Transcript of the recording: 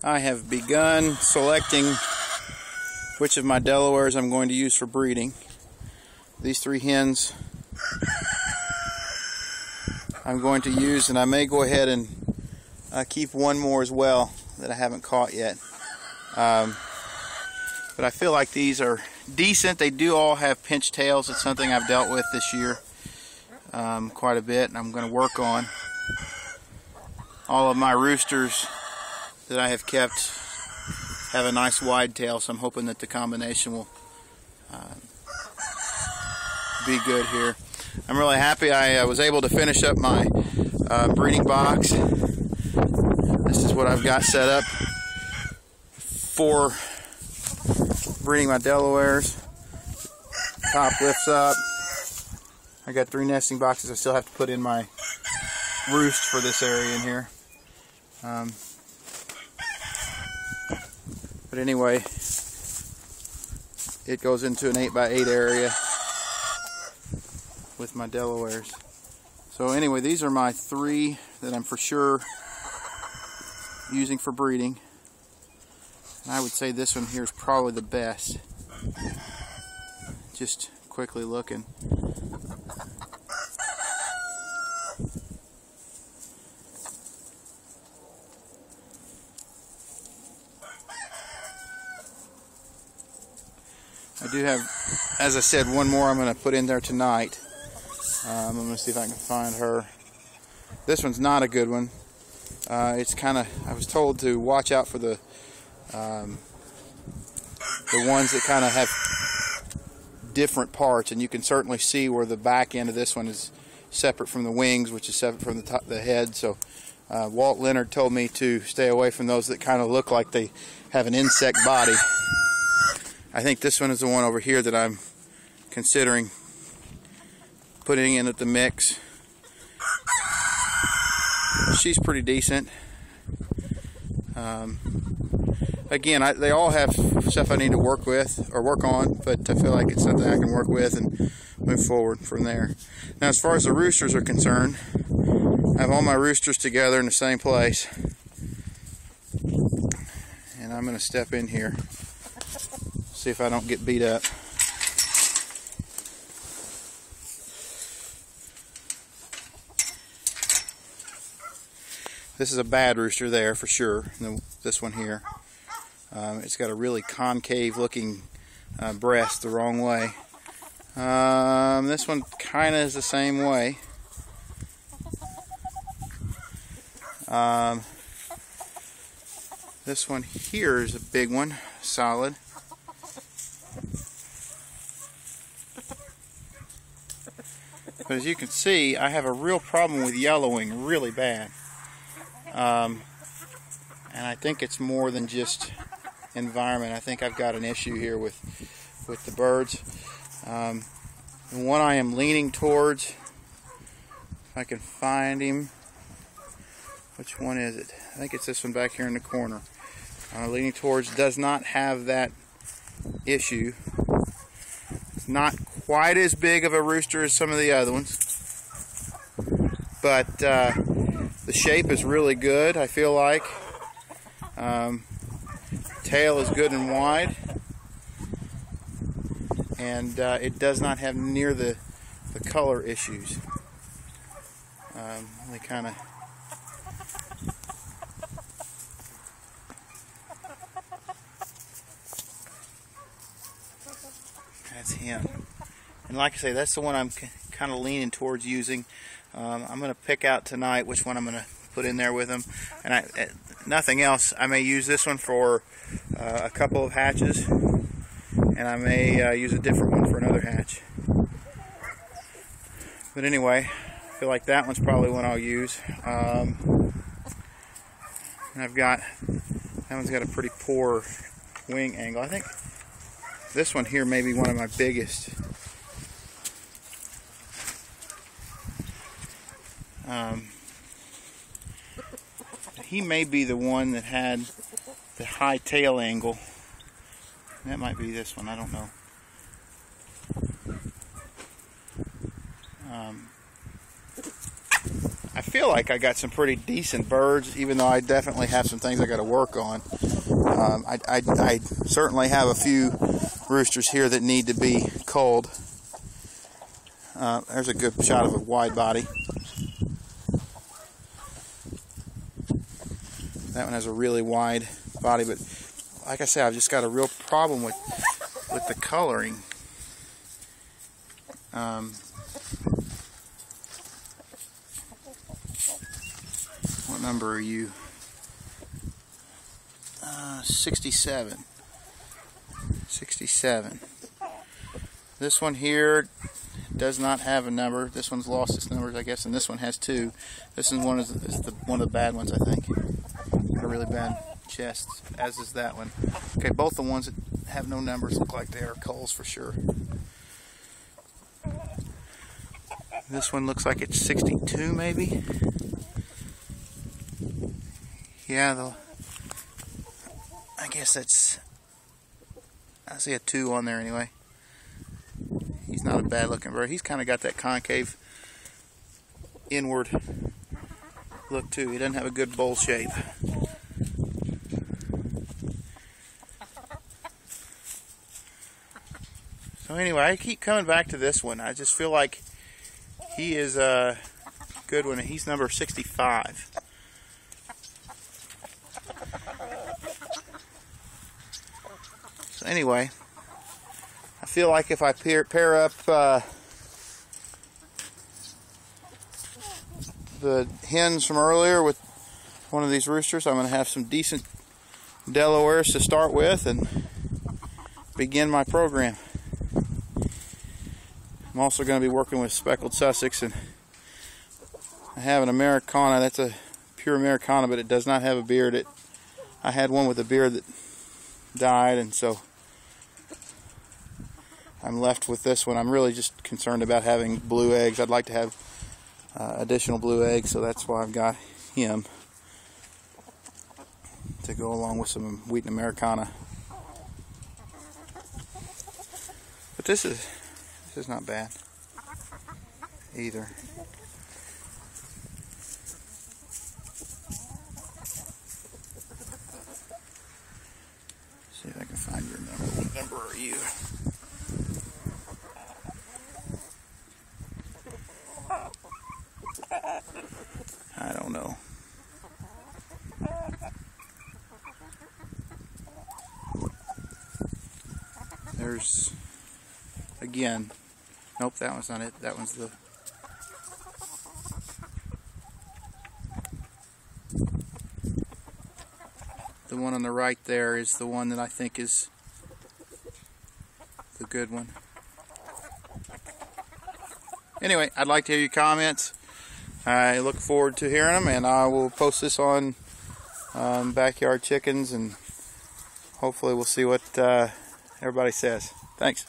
I have begun selecting which of my Delawares I'm going to use for breeding. These 3 hens I'm going to use, and I may go ahead and keep one more as well that I haven't caught yet. But I feel like these are decent. They do all have pinched tails. It's something I've dealt with this year quite a bit, and I'm going to work on. All of my roosters that I have kept have a nice wide tail, so I'm hoping that the combination will be good here. I'm really happy I was able to finish up my breeding box. This is what I've got set up for breeding my Delawares. Top lifts up. I got 3 nesting boxes. I still have to put in my roost for this area in here. But anyway, it goes into an 8x8 area with my Delawares. So anyway, these are my 3 that I'm for sure using for breeding. And I would say this one here is probably the best. Just quickly looking. I do have, as I said, one more I'm going to put in there tonight. I'm going to see if I can find her. This one's not a good one. It's kind of, I was told to watch out for the ones that kind of have different parts, and you can certainly see where the back end of this one is separate from the wings, which is separate from the top, the head. So Walt Leonard told me to stay away from those that kind of look like they have an insect body. I think this one is the one over here that I'm considering putting in at the mix. She's pretty decent. Again, they all have stuff I need to work with or work on, but I feel like it's something I can work with and move forward from there. Now, as far as the roosters are concerned, I have all my roosters together in the same place, and I'm going to step in here, see if I don't get beat up. This is a bad rooster there for sure. This one here, it's got a really concave looking breast the wrong way. This one kind of is the same way. This one here is a big one, solid. But as you can see, I have a real problem with yellowing really bad. And I think it's more than just environment. I think I've got an issue here with the birds. The one I am leaning towards, if I can find him, which one is it? I think it's this one back here in the corner. Leaning towards does not have that issue. It's not quite as big of a rooster as some of the other ones, but the shape is really good, I feel like. Tail is good and wide, and it does not have near the color issues. They kind of that's him. And like I say, that's the one I'm kind of leaning towards using. I'm going to pick out tonight which one I'm going to put in there with him. And nothing else, I may use this one for a couple of hatches, and I may use a different one for another hatch. But anyway, I feel like that one's probably one I'll use. And that one's got a pretty poor wing angle. I think this one here may be one of my biggest. He may be the one that had the high tail angle. That might be this one, I don't know. I feel like I got some pretty decent birds, even though I definitely have some things I got to work on. I certainly have a few roosters here that need to be culled. There's a good shot of a wide body. That one has a really wide body, but like I said, I've just got a real problem with the coloring. What number are you? 67. 67. This one here does not have a number. This one's lost its numbers, I guess, and this one has 2. This is one of the bad ones, I think. Got a really bad chest, as is that one. Okay, both the ones that have no numbers look like they are culls for sure. This one looks like it's 62, maybe. Yeah, I guess that's, I see a 2 on there anyway. He's not a bad looking bird. He's kind of got that concave inward look too. He doesn't have a good bowl shape. So anyway, I keep coming back to this one. I just feel like he is a good one. He's number 65. So anyway, I feel like if I pair up the hens from earlier with one of these roosters, I'm going to have some decent Delawares to start with and begin my program. I'm also going to be working with speckled Sussex, and I have an Americana. That's a pure Americana, but it does not have a beard. I had one with a beard that died, and so I'm left with this one. I'm really just concerned about having blue eggs. I'd like to have additional blue eggs, so that's why I've got him to go along with some Wheaten Americana. But this is not bad either. See if I can find your number. What number are you? I don't know. There's, again, nope, that one's not it. That one's the one on the right there is the one that I think is the good one. Anyway, I'd like to hear your comments. I look forward to hearing them, and I will post this on Backyard Chickens, and hopefully we'll see what everybody says. Thanks.